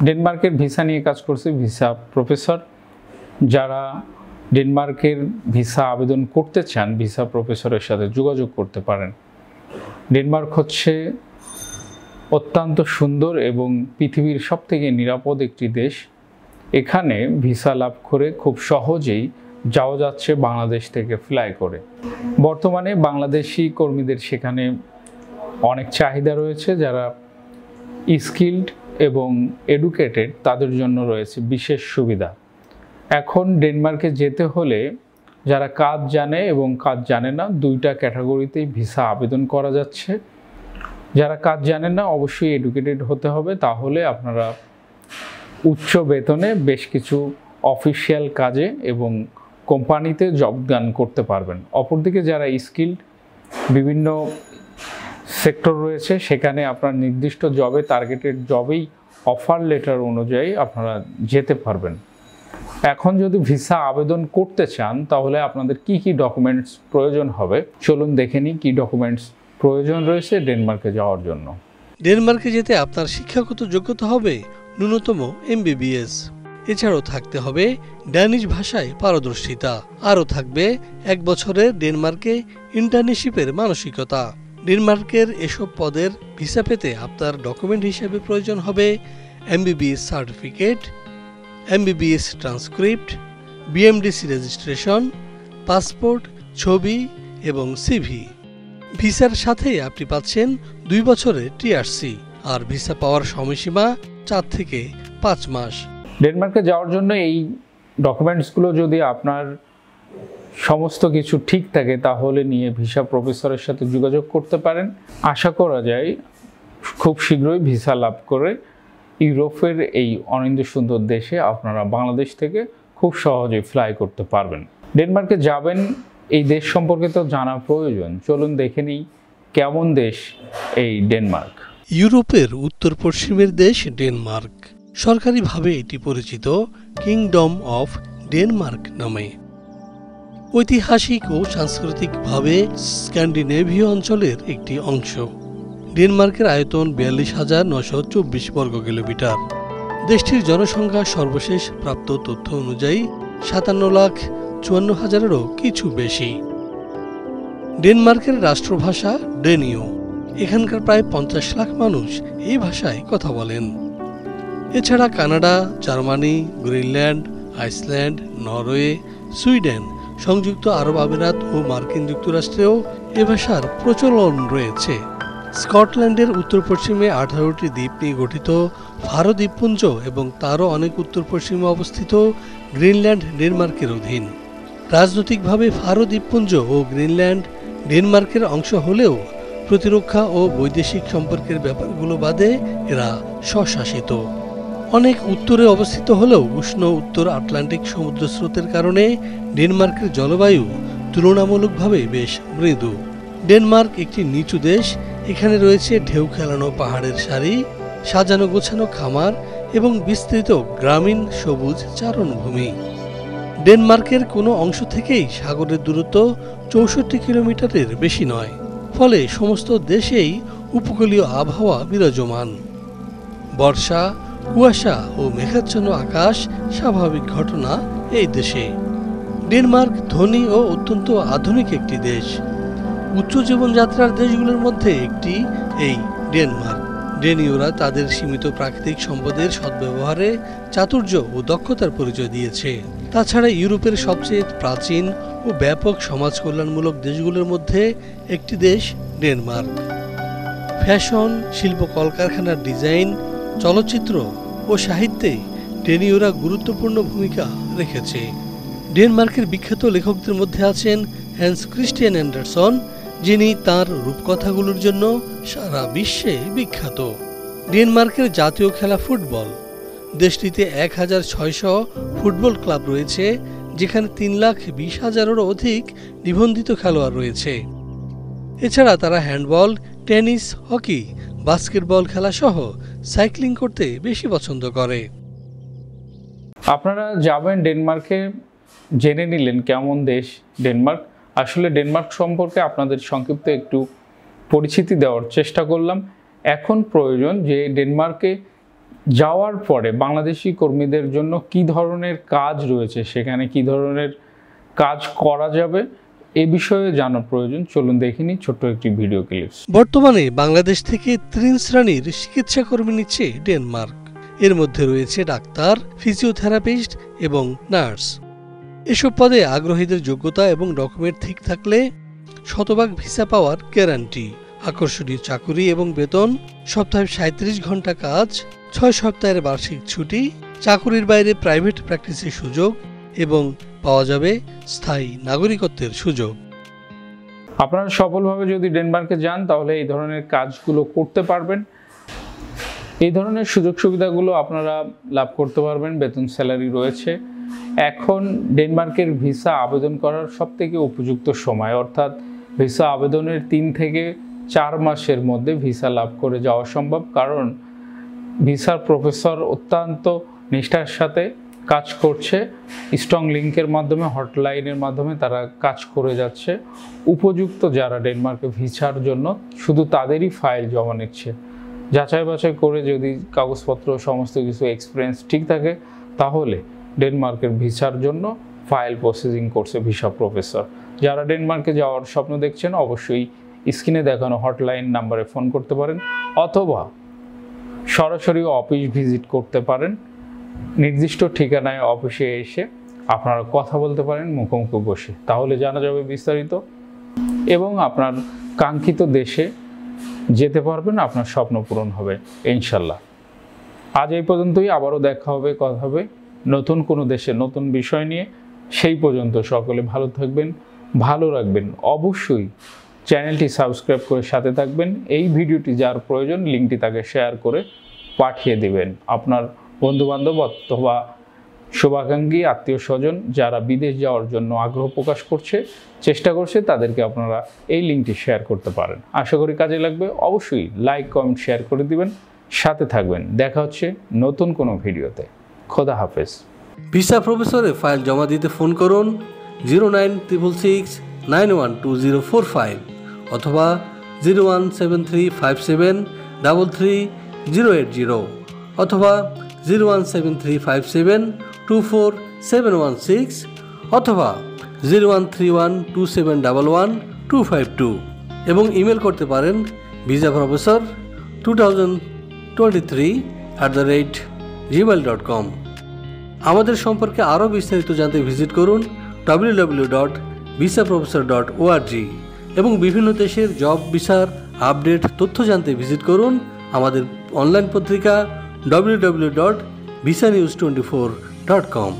ডেনমার্কের ভিসা নিয়ে কাজ করছে ভিসা প্রফেসর। যারা ডেনমার্কের ভিসা আবেদন করতে চান ভিসা প্রফেসরের সাথে যোগাযোগ করতে পারেন। ডেনমার্ক হচ্ছে অত্যন্ত সুন্দর এবং পৃথিবীর সবথেকে নিরাপদ একটি দেশ। এখানে ভিসা লাভ করে খুব সহজেই যাওয়া যাচ্ছে বাংলাদেশ থেকে ফ্লাই করে। বর্তমানে বাংলাদেশি কর্মীদের সেখানে অনেক চাহিদা রয়েছে। যারা স্কিলড এবং এডুকেটেড তাদের জন্য রয়েছে বিশেষ সুবিধা। এখন ডেনমার্কে যেতে হলে যারা কাজ জানে এবং কাজ জানে না দুইটা ক্যাটাগরিতেই ভিসা আবেদন করা যাচ্ছে। যারা কাজ জানেন না অবশ্যই এডুকেটেড হতে হবে, তাহলে আপনারা উচ্চ বেতনে বেশ কিছু অফিসিয়াল কাজে এবং কোম্পানিতে জবদান করতে পারবেন। অপরদিকে যারা স্কিলড বিভিন্ন সেক্টর রয়েছে সেখানে আপনার নির্দিষ্ট জবে টার্গেটেড জবেই অফার লেটার অনুযায়ী আপনারা যেতে পারবেন। এখন যদি ভিসা আবেদন করতে চান তাহলে আপনাদের কি কি ডকুমেন্টস প্রয়োজন হবে চলুন দেখে নিই কি ডকুমেন্টস প্রয়োজন রয়েছে ডেনমার্কে যাওয়ার জন্য। ডেনমার্কে যেতে আপনার শিক্ষাগত যোগ্যতা হবে ন্যূনতম MBBS। এছাড়াও থাকতে হবে ড্যানিশ ভাষায় পারদর্শিতা। আরও থাকবে 1 বছরের ডেনমার্কে ইন্টার্নশিপের মানসিকতা। ডেনমার্কের এসব পদের ভিসা পেতে আপনার ডকুমেন্ট হিসেবে প্রয়োজন হবে MBBS certificate, MBBS transcript, BMDC registration, passport, ছবি এবং CV। ভিসার সাথে আপনি পাচ্ছেন 2 বছরের TRC আর ভিসা পাওয়ার সময়সীমা 4 থেকে 5 মাস। ডেনমার্কে যাওয়ার জন্য এই ডকুমেন্টসগুলো যদি আপনার সমস্ত কিছু ঠিক থাকে তাহলে নিয়ে ভিসা প্রফেসরের সাথে যোগাযোগ করতে পারেন। আশা করা যায় খুব শীঘ্রই ভিসা লাভ করে ইউরোপের এই অনিন্দ্য সুন্দর দেশে আপনারা বাংলাদেশ থেকে খুব সহজে ফ্লাই করতে পারবেন। ডেনমার্কে যাবেন এই দেশ সম্পর্কে তো জানা প্রয়োজন। চলুন দেখে নিই কেমন দেশ এই ডেনমার্ক। ইউরোপের উত্তর পশ্চিমের দেশ ডেনমার্ক। সরকারিভাবে এটি পরিচিত কিংডম অফ ডেনমার্ক নামে। ঐতিহাসিক ও সাংস্কৃতিকভাবে স্ক্যান্ডিনেভীয় অঞ্চলের একটি অংশ। ডেনমার্কের আয়তন 42,924 বর্গ কিলোমিটার। দেশটির জনসংখ্যা সর্বশেষ প্রাপ্ত তথ্য অনুযায়ী 57,54,000-এরও কিছু বেশি। ডেনমার্কের রাষ্ট্রভাষা ডেনীয়। এখানকার প্রায় 50 লাখ মানুষ এই ভাষায় কথা বলেন। এছাড়া Canada, Germany, Greenland, Iceland, Norway, Sweden, সংযুক্ত আরব আমিরাত ও মার্কিন যুক্তরাষ্ট্রেও এ ভাষার প্রচলন রয়েছে। স্কটল্যান্ডের উত্তর পশ্চিমে 18টি দ্বীপ নিয়ে গঠিত ফারো দ্বীপপুঞ্জ এবং তারও অনেক উত্তর পশ্চিমে অবস্থিত গ্রিনল্যান্ড ডেনমার্কের অধীন। রাজনৈতিকভাবে ফারো দ্বীপপুঞ্জ ও গ্রিনল্যান্ড ডেনমার্কের অংশ হলেও প্রতিরক্ষা ও বৈদেশিক সম্পর্কের ব্যাপারগুলো বাদে এরা স্বশাসিত। অনেক উত্তরে অবস্থিত হলেও উষ্ণ উত্তর আটলান্টিক সমুদ্র স্রোতের কারণে ডেনমার্কের জলবায়ু তুলনামূলকভাবে বেশ মৃদু। ডেনমার্ক একটি নিচু দেশ। এখানে রয়েছে ঢেউ খেলানো পাহাড়ের সারি, সাজানো গোছানো খামার এবং বিস্তৃত গ্রামীণ সবুজ চারণভূমি। ডেনমার্কের কোনো অংশ থেকেই সাগরের দূরত্ব 64 কিলোমিটারের বেশি নয়, ফলে সমস্ত দেশেই উপকূলীয় আবহাওয়া বিরাজমান। বর্ষা, কুয়াশা ও মেঘাচ্ছন্ন আকাশ স্বাভাবিক ঘটনা এই দেশে। ডেনমার্ক ধনী ও অত্যন্ত আধুনিক একটি দেশ। উচ্চ জীবনযাত্রার দেশগুলোর মধ্যে একটি এই ডেনমার্ক। ডেনীয়রা তাদের সীমিত প্রাকৃতিক সম্পদের সদ্ব্যবহারে চাতুর্য ও দক্ষতার পরিচয় দিয়েছে। তাছাড়া ইউরোপের সবচেয়ে প্রাচীন ও ব্যাপক সমাজ কল্যাণমূলক দেশগুলোর মধ্যে একটি দেশ ডেনমার্ক। ফ্যাশন, শিল্প, কলকারখানার ডিজাইন, চলচ্চিত্র ও সাহিত্যে ডেনীয়রা গুরুত্বপূর্ণ ভূমিকা রেখেছে। ডেনমার্কের বিখ্যাত লেখকদের মধ্যে আছেন হ্যান্স ক্রিস্টিয়ান অ্যান্ডারসন, যিনি তাঁর রূপকথাগুলোর জন্য সারা বিশ্বে বিখ্যাত। ডেনমার্কের জাতীয় খেলা ফুটবল। দেশটিতে 1,600 ফুটবল ক্লাব রয়েছে, যেখানে 3,20,000-এরও অধিক নিবন্ধিত খেলোয়াড় রয়েছে। এছাড়া তারা হ্যান্ডবল, টেনিস, হকি, বাস্কেটবল খেলা সহ সাইক্লিং করতে বেশি পছন্দ করে। আপনারা যাবেন ডেনমার্কে, জেনে নিলেন কেমন দেশ ডেনমার্ক। আসলে ডেনমার্ক সম্পর্কে আপনাদের সংক্ষিপ্ত একটু পরিচিতি দেওয়ার চেষ্টা করলাম। এখন প্রয়োজন যে ডেনমার্কে যাওয়ার পরে বাংলাদেশি কর্মীদের জন্য কি ধরনের কাজ রয়েছে, সেখানে কি ধরনের কাজ করা যাবে এ বিষয়ে জানার প্রয়োজন। চলুন দেখিনি ছোট্ট একটি ভিডিও ক্লিপস। বর্তমানে বাংলাদেশ থেকে 3 শ্রেণীর চিকিৎসা কর্মী নিচ্ছে ডেনমার্ক। এর মধ্যে রয়েছে ডাক্তার, ফিজিওথেরাপিস্ট এবং নার্স। এসব পদে আগ্রহীদের যোগ্যতা এবং ডকুমেন্ট ঠিক থাকলে শতভাগ ভিসা পাওয়ার গ্যারান্টি। আকর্ষণীয় চাকুরি এবং বেতন, সপ্তাহে 37 ঘন্টা কাজ, 6 সপ্তাহের বার্ষিক ছুটি, চাকুরির বাইরে প্রাইভেট প্র্যাকটিসের সুযোগ এবং পাওয়া যাবে স্থায়ী নাগরিকত্বের সুযোগ। আপনারা সফলভাবে যদি ডেনমার্কে যান তাহলে এই ধরনের কাজগুলো করতে পারবেন। এই ধরনের সুযোগ সুবিধাগুলো আপনারা লাভ করতে পারবেন। বেতন, স্যালারি রয়েছে। এখন ডেনমার্কের ভিসা আবেদন করার সবথেকে উপযুক্ত সময়, অর্থাৎ ভিসা আবেদনের 3 থেকে 4 মাসের মধ্যে ভিসা লাভ করে যাওয়া সম্ভব। কারণ ভিসার প্রফেসর অত্যন্ত নিষ্ঠার সাথে কাজ করছে। স্ট্রং লিঙ্কের মাধ্যমে, হটলাইনের মাধ্যমে তারা কাজ করে যাচ্ছে। উপযুক্ত যারা ডেনমার্কে ভিসার জন্য শুধু তাদেরই ফাইল জমা নিচ্ছে। যাচাই বাছাই করে যদি কাগজপত্র সমস্ত কিছু এক্সপিরিয়েন্স ঠিক থাকে তাহলে ডেনমার্কের ভিসার জন্য ফাইল প্রসেসিং করছে ভিসা প্রফেসর। যারা ডেনমার্কে যাওয়ার স্বপ্ন দেখছেন অবশ্যই স্ক্রিনে দেখানো হটলাইন নাম্বারে ফোন করতে পারেন অথবা সরাসরি অফিস ভিজিট করতে পারেন। নির্দিষ্ট ঠিকানায় অফিসে এসে আপনারা কথা বলতে পারেন মুখোমুখি বসে, তাহলে জানা যাবে বিস্তারিত এবং আপনার কাঙ্ক্ষিত দেশে যেতে পারবেন, আপনার স্বপ্ন পূরণ হবে ইনশাল্লাহ। আজ এই পর্যন্তই, আবারও দেখা হবে, কথা হবে নতুন কোনো দেশে নতুন বিষয় নিয়ে। সেই পর্যন্ত সকলে ভালো থাকবেন, ভালো রাখবেন। অবশ্যই চ্যানেলটি সাবস্ক্রাইব করে সাথে থাকবেন। এই ভিডিওটি যার প্রয়োজন লিঙ্কটি তাকে শেয়ার করে পাঠিয়ে দিবেন। আপনার বন্ধুবান্ধব অথবা শুভাকাঙ্ক্ষী আত্মীয় স্বজন যারা বিদেশ যাওয়ার জন্য আগ্রহ প্রকাশ করছে, চেষ্টা করছে, তাদেরকে আপনারা এই লিঙ্কটি শেয়ার করতে পারেন। আশা করি কাজে লাগবে। অবশ্যই লাইক, কমেন্ট, শেয়ার করে দিবেন, সাথে থাকবেন। দেখা হচ্ছে নতুন কোনো ভিডিওতে। খোদা হাফেজ। ভিসা প্রফেসরে ফাইল জমা দিতে ফোন করুন 09666 912045 অথবা 01735733080 অথবা 01735724716 অথবা 013127111252 এবং ইমেল করতে পারেন visaprofessor2023@gmail.com। আমাদের সম্পর্কে আরও বিস্তারিত জানতে ভিজিট করুন www.visaprofessor.org এবং বিভিন্ন দেশের জব ভিসার আপডেট তথ্য জানতে ভিজিট করুন আমাদের অনলাইন পত্রিকা www.visanews24.com।